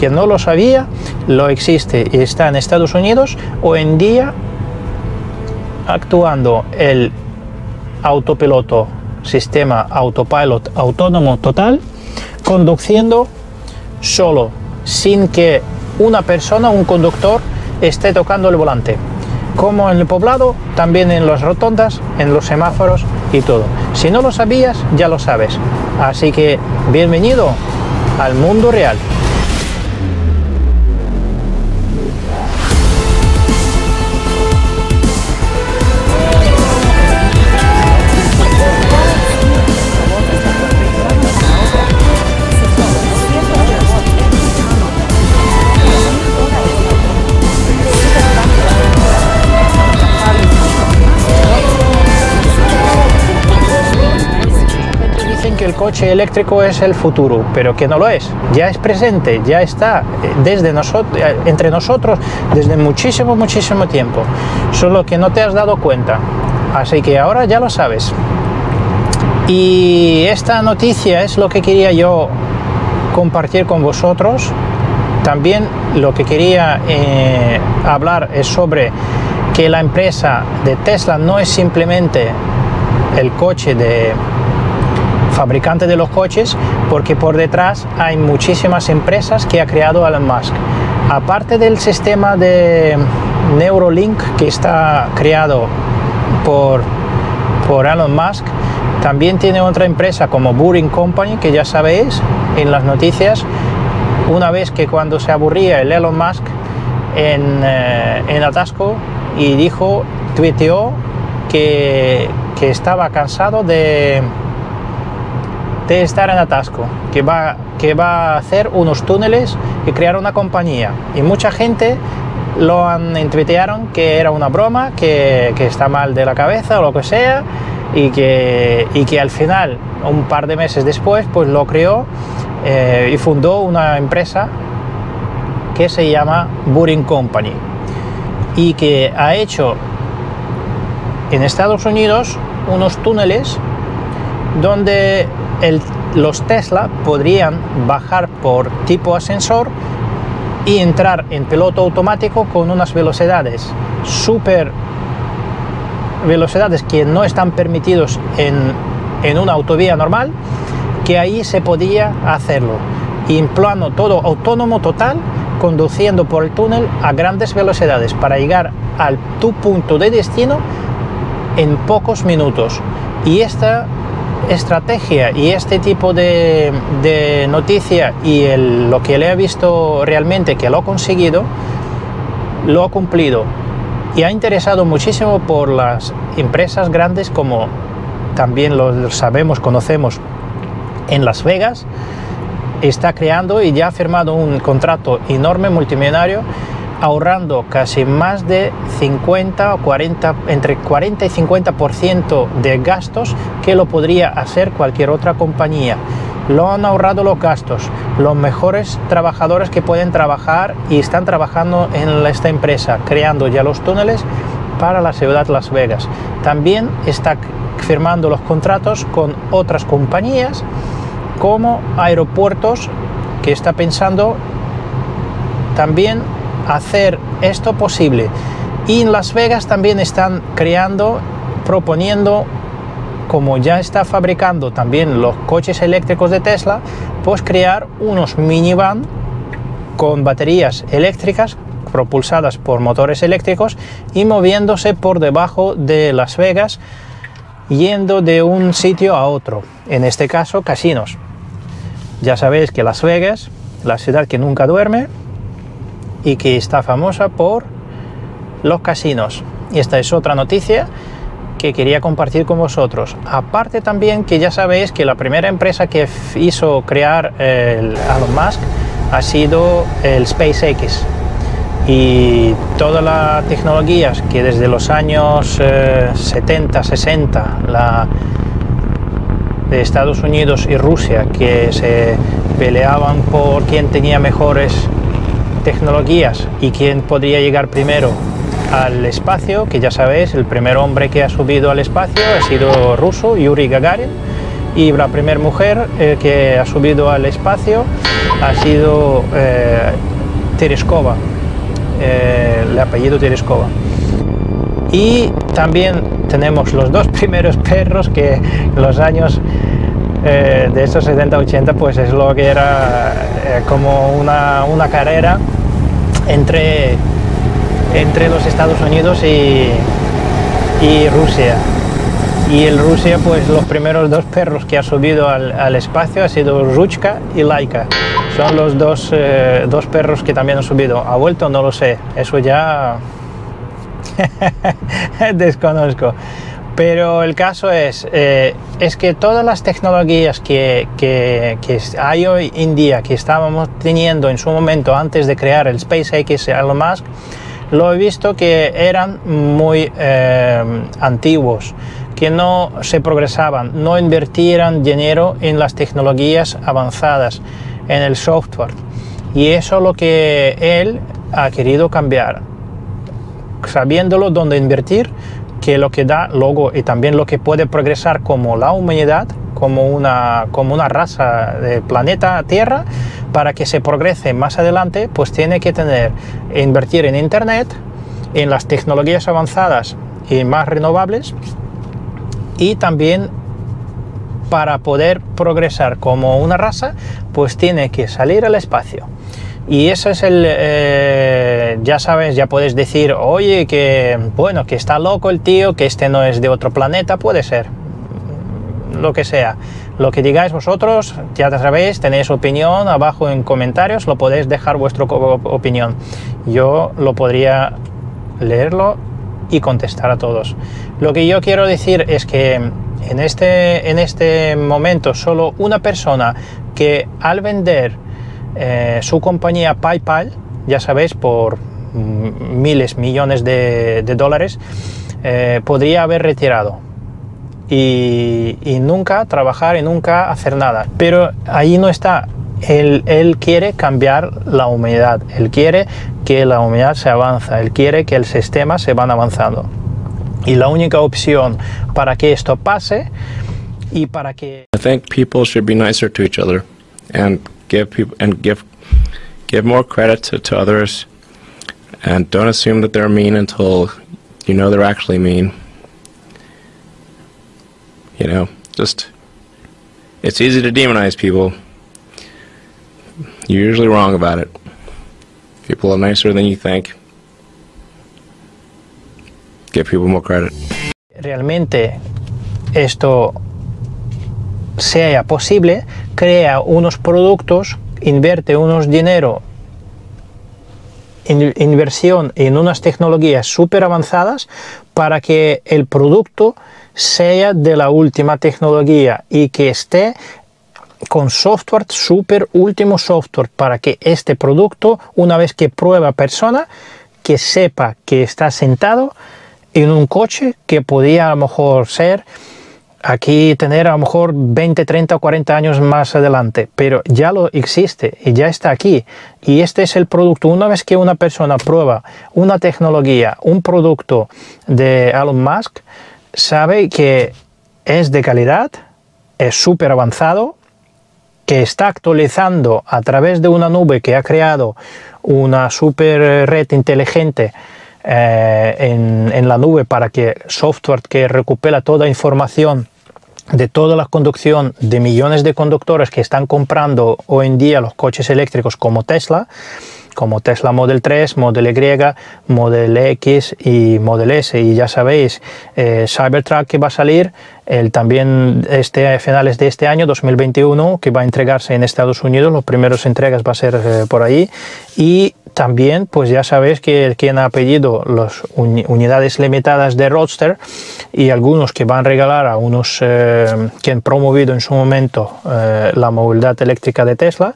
Quien no lo sabía, lo existe y está en Estados Unidos hoy en día actuando el autopiloto, sistema autopilot autónomo total, conduciendo solo, sin que una persona, un conductor, esté tocando el volante. Como en el poblado, también en las rotondas, en los semáforos y todo. Si no lo sabías, ya lo sabes. Así que bienvenido al mundo real. Que el coche eléctrico es el futuro, pero que no lo es, ya es presente, ya está desde entre nosotros desde muchísimo tiempo, solo que no te has dado cuenta, así que ahora ya lo sabes. Y esta noticia es lo que quería yo compartir con vosotros. También lo que quería hablar es sobre que la empresa de Tesla no es simplemente el coche de fabricante de los coches, porque por detrás hay muchísimas empresas que ha creado Elon Musk. Aparte del sistema de Neuralink que está creado por Elon Musk, también tiene otra empresa como Boring Company, que ya sabéis en las noticias, una vez que cuando se aburría el Elon Musk en atasco y tuiteó que estaba cansado de estar en atasco, que va a hacer unos túneles y crear una compañía, y mucha gente lo tuitearon que era una broma, que está mal de la cabeza o lo que sea, y que al final, un par de meses después, pues lo creó y fundó una empresa que se llama Boring Company, y que ha hecho en Estados Unidos unos túneles donde los Tesla podrían bajar por tipo ascensor y entrar en piloto automático con unas velocidades velocidades que no están permitidos en una autovía normal, que ahí se podía hacerlo, y en plano todo autónomo total, conduciendo por el túnel a grandes velocidades para llegar a tu punto de destino en pocos minutos. Y esta estrategia y este tipo de noticia y lo que le he visto realmente que lo ha conseguido, lo ha cumplido, y ha interesado muchísimo por las empresas grandes, como también lo sabemos, conocemos en Las Vegas. Está creando y ya ha firmado un contrato enorme multimillonario, ahorrando casi más de 50 o 40, entre 40 y 50% de gastos que lo podría hacer cualquier otra compañía. Lo han ahorrado los gastos, los mejores trabajadores que pueden trabajar, y están trabajando en esta empresa, creando ya los túneles para la ciudad de Las Vegas. También está firmando los contratos con otras compañías como aeropuertos, que está pensando también hacer esto posible. Y en Las Vegas también están proponiendo, como ya está fabricando también los coches eléctricos de Tesla, pues crear unos minivan con baterías eléctricas propulsadas por motores eléctricos y moviéndose por debajo de Las Vegas, yendo de un sitio a otro, en este caso casinos. Ya sabéis que Las Vegas, la ciudad que nunca duerme y que está famosa por los casinos. Y esta es otra noticia que quería compartir con vosotros. Aparte también que ya sabéis que la primera empresa que hizo crear Elon Musk ha sido el SpaceX, y todas las tecnologías que desde los años 70, 60 de Estados Unidos y Rusia, que se peleaban por quién tenía mejores tecnologías y quién podría llegar primero al espacio, que ya sabéis, el primer hombre que ha subido al espacio ha sido ruso, Yuri Gagarin, y la primera mujer que ha subido al espacio ha sido Tereshkova, el apellido Tereshkova. Y también tenemos los dos primeros perros que en los años de estos 70-80 pues es lo que era como una carrera entre los Estados Unidos y Rusia. Y en Rusia pues los primeros dos perros que ha subido al espacio ha sido Ruchka y Laika. Son los dos perros que también han subido. ¿Ha vuelto? No lo sé, eso ya desconozco. Pero el caso es que todas las tecnologías que hay hoy en día, que estábamos teniendo en su momento antes de crear el SpaceX Elon Musk, lo he visto que eran muy antiguos, que no se progresaban, no invertían dinero en las tecnologías avanzadas, en el software. Y eso es lo que él ha querido cambiar, sabiéndolo dónde invertir, que lo que da luego y también lo que puede progresar como la humanidad, como una raza del planeta Tierra, para que se progrese más adelante, pues tiene que invertir en Internet, en las tecnologías avanzadas y más renovables, y también para poder progresar como una raza, pues tiene que salir al espacio. Y eso es ya sabes, ya puedes decir, oye, que bueno, que está loco el tío, que este no es de otro planeta, puede ser, lo que sea. Lo que digáis vosotros, ya sabéis, tenéis opinión abajo en comentarios, lo podéis dejar vuestra opinión. Yo lo podría leerlo y contestar a todos. Lo que yo quiero decir es que en este momento solo una persona que al vender su compañía PayPal, ya sabéis, por miles, millones de dólares, podría haber retirado y nunca trabajar y nunca hacer nada. Pero ahí no está. Él quiere cambiar la humanidad, él quiere que la humanidad se avanza, él quiere que el sistema se van avanzando. Y la única opción para que esto pase y para que... I think people should be nicer to each other and give more credit to others, and don't assume that they're mean until you know they're actually mean. You know, it's easy to demonize people. You're usually wrong about it. People are nicer than you think. Give people more credit. Realmente esto sea posible, crea unos productos, invierte unos dinero, inversión en unas tecnologías súper avanzadas para que el producto sea de la última tecnología y que esté con software, súper último software, para que este producto, una vez que prueba persona, que sepa que está sentado en un coche que podía a lo mejor ser aquí, tener a lo mejor 20, 30 o 40 años más adelante, pero ya lo existe y ya está aquí. Y este es el producto. Una vez que una persona prueba una tecnología, un producto de Elon Musk, sabe que es de calidad, es súper avanzado, que está actualizando a través de una nube que ha creado una super red inteligente en la nube, para que software que recupera toda información de toda la conducción de millones de conductores que están comprando hoy en día los coches eléctricos como Tesla Model 3, Model Y, Model X y Model S. Y ya sabéis, Cybertruck que va a salir también a finales de este año, 2021, que va a entregarse en Estados Unidos. Los primeros entregas va a ser por ahí. Y también, pues ya sabéis que quien ha pedido las unidades limitadas de Roadster, y algunos que van a regalar a unos que han promovido en su momento la movilidad eléctrica de Tesla,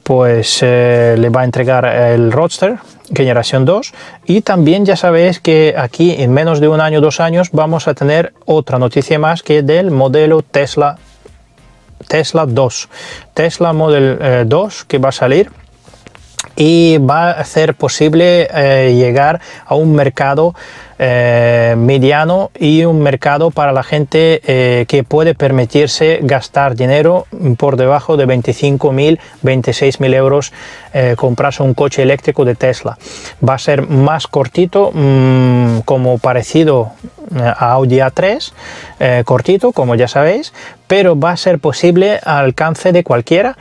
pues le va a entregar el Roadster generación 2. Y también ya sabéis que aquí en menos de un año, 2 años, vamos a tener otra noticia más, que del modelo Tesla 2, Tesla Model 2, que va a salir y va a hacer posible llegar a un mercado mediano y un mercado para la gente que puede permitirse gastar dinero por debajo de 25.000, 26.000 euros, comprarse un coche eléctrico de Tesla. Va a ser más cortito, como parecido a Audi A3, cortito, como ya sabéis, pero va a ser posible al alcance de cualquiera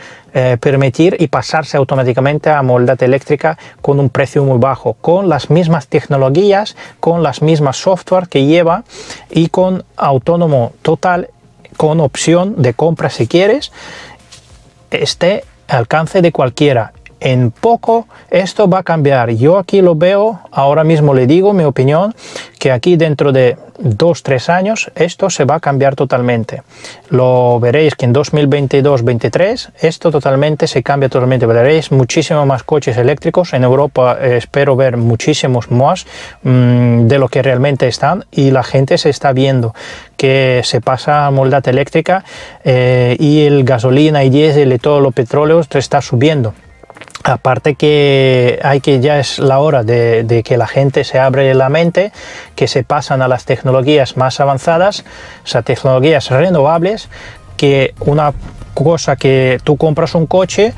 permitir y pasarse automáticamente a movilidad eléctrica con un precio muy bajo, con las mismas tecnologías, con las mismas software que lleva y con autónomo total, con opción de compra si quieres, esté al alcance de cualquiera. En poco esto va a cambiar. Yo aquí lo veo, ahora mismo le digo mi opinión, que aquí dentro de 2-3 años esto se va a cambiar totalmente. Lo veréis que en 2022-23 esto totalmente se cambia totalmente. Veréis muchísimo más coches eléctricos. En Europa espero ver muchísimos más de lo que realmente están, y la gente se está viendo que se pasa a movilidad eléctrica y el gasolina y diésel y todo lo petróleo se está subiendo. Aparte que ya es la hora de que la gente se abre la mente, que se pasan a las tecnologías más avanzadas, o sea, tecnologías renovables, que una cosa que tú compras un coche,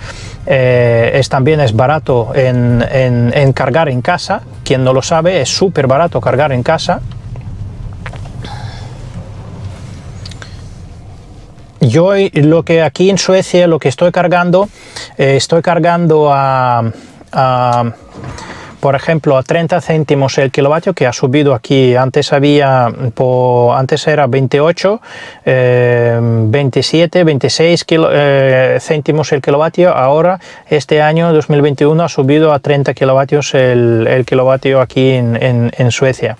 también es barato en cargar en casa. Quien no lo sabe, es súper barato cargar en casa. Yo lo que aquí en Suecia, lo que estoy cargando por ejemplo, a 30 céntimos el kilovatio, que ha subido aquí. Antes era 28, 27, 26 céntimos el kilovatio. Ahora, este año 2021, ha subido a 30 kilovatios el kilovatio aquí en Suecia.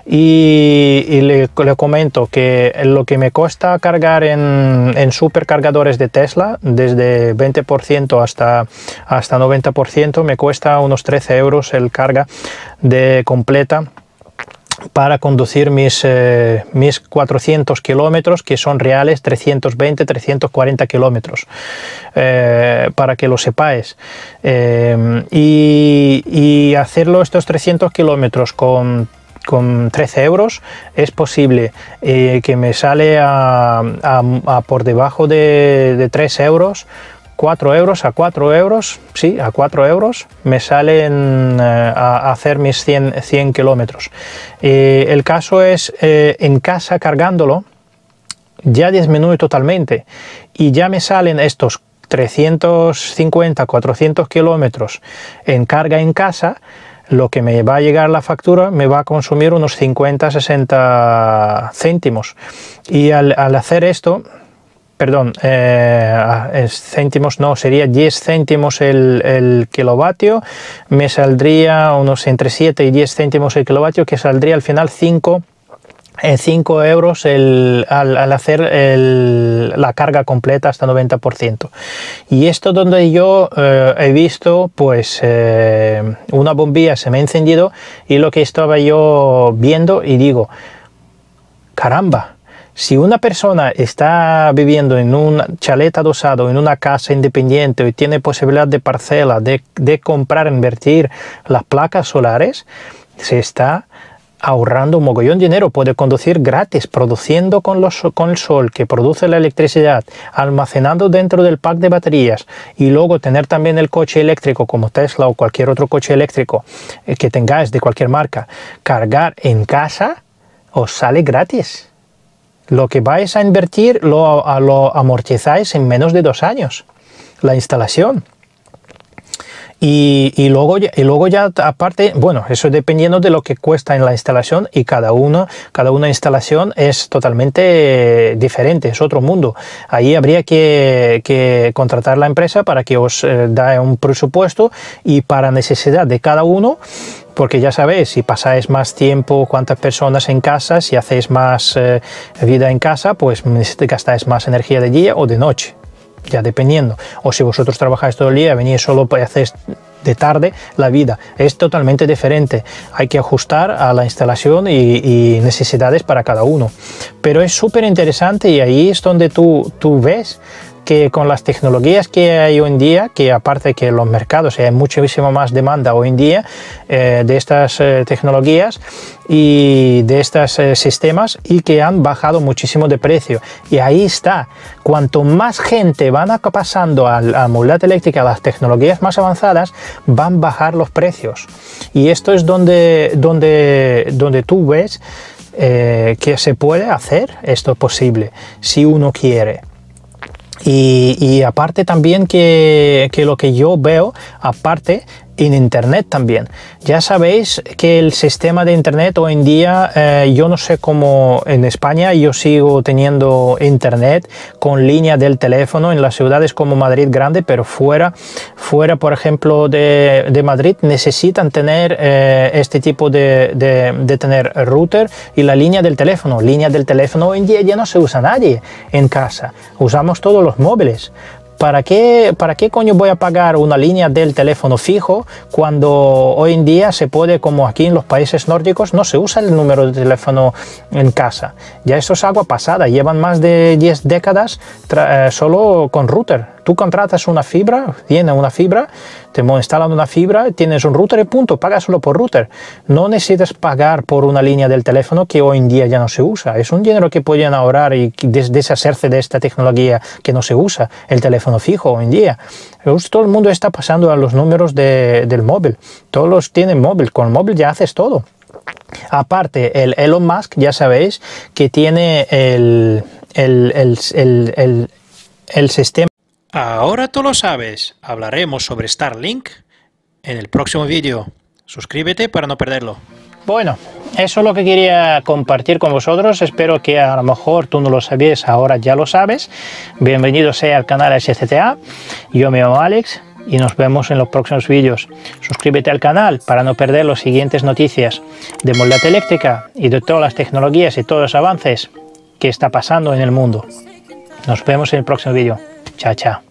Y le comento que lo que me cuesta cargar en supercargadores de Tesla, desde 20% hasta 90%, me cuesta unos 13 euros el carga de completa para conducir mis 400 kilómetros, que son reales 320, 340 kilómetros, para que lo sepáis. Y hacerlo estos 300 kilómetros con 13 euros es posible, que me sale por debajo de 3 euros, 4 euros, a 4 euros, sí, a 4 euros me salen a hacer mis 100 kilómetros. El caso es, en casa cargándolo, ya disminuye totalmente y ya me salen estos 350, 400 kilómetros en carga en casa. Lo que me va a llegar la factura me va a consumir unos 50, 60 céntimos. Y al hacer esto, perdón, céntimos no, sería 10 céntimos el kilovatio, me saldría unos entre 7 y 10 céntimos el kilovatio, que saldría al final 5 euros al hacer la carga completa hasta 90%. Y esto donde yo he visto, pues una bombilla se me ha encendido, y lo que estaba yo viendo y digo, caramba, si una persona está viviendo en un chalet adosado, en una casa independiente, y tiene posibilidad de parcela, de comprar, invertir las placas solares, se está ahorrando un mogollón de dinero. Puede conducir gratis, produciendo con el sol que produce la electricidad, almacenando dentro del pack de baterías, y luego tener también el coche eléctrico como Tesla o cualquier otro coche eléctrico que tengáis de cualquier marca, cargar en casa, os sale gratis. Lo que vais a invertir lo amortizáis en menos de 2 años, la instalación. Y luego ya aparte, bueno, eso dependiendo de lo que cuesta en la instalación, y cada una instalación es totalmente diferente, es otro mundo. Ahí habría que contratar la empresa para que os dé un presupuesto, y para necesidad de cada uno, porque ya sabéis, si pasáis más tiempo, cuántas personas en casa, si hacéis más vida en casa, pues gastáis más energía de día o de noche, ya dependiendo. O si vosotros trabajáis todo el día, venís solo y hacéis de tarde, la vida es totalmente diferente. Hay que ajustar a la instalación y necesidades para cada uno. Pero es súper interesante, y ahí es donde tú ves que con las tecnologías que hay hoy en día, que aparte que en los mercados hay muchísimo más demanda hoy en día de estas tecnologías y de estos sistemas, y que han bajado muchísimo de precio. Y ahí está, cuanto más gente van pasando a la movilidad eléctrica, a las tecnologías más avanzadas, van a bajar los precios. Y esto es donde tú ves que se puede hacer esto posible si uno quiere. Y aparte también que lo que yo veo, aparte en internet también, ya sabéis que el sistema de internet hoy en día, yo no sé cómo en España, yo sigo teniendo internet con línea del teléfono en las ciudades como Madrid grande, pero fuera por ejemplo de Madrid necesitan tener este tipo de tener router y la línea del teléfono. Línea del teléfono hoy en día ya no se usa nadie en casa, usamos todos los móviles. ¿Para qué coño voy a pagar una línea del teléfono fijo cuando hoy en día se puede, como aquí en los países nórdicos, no se usa el número de teléfono en casa? Ya eso es agua pasada, llevan más de 10 décadas solo con router. Tú contratas una fibra, viene una fibra, te instalan una fibra, tienes un router y punto, pagas solo por router. No necesitas pagar por una línea del teléfono que hoy en día ya no se usa. Es un dinero que podrían ahorrar y deshacerse de esta tecnología que no se usa, el teléfono fijo hoy en día. Todo el mundo está pasando a los números del móvil. Todos tienen móvil, con el móvil ya haces todo. Aparte, el Elon Musk, ya sabéis, que tiene el sistema. Ahora tú lo sabes, hablaremos sobre Starlink en el próximo vídeo. Suscríbete para no perderlo. Bueno, eso es lo que quería compartir con vosotros. Espero que a lo mejor tú no lo sabías, ahora ya lo sabes. Bienvenido sea al canal SCTA. Yo me llamo Alex y nos vemos en los próximos vídeos. Suscríbete al canal para no perder las siguientes noticias de movilidad eléctrica y de todas las tecnologías y todos los avances que está pasando en el mundo. Nos vemos en el próximo vídeo. Chao, chao.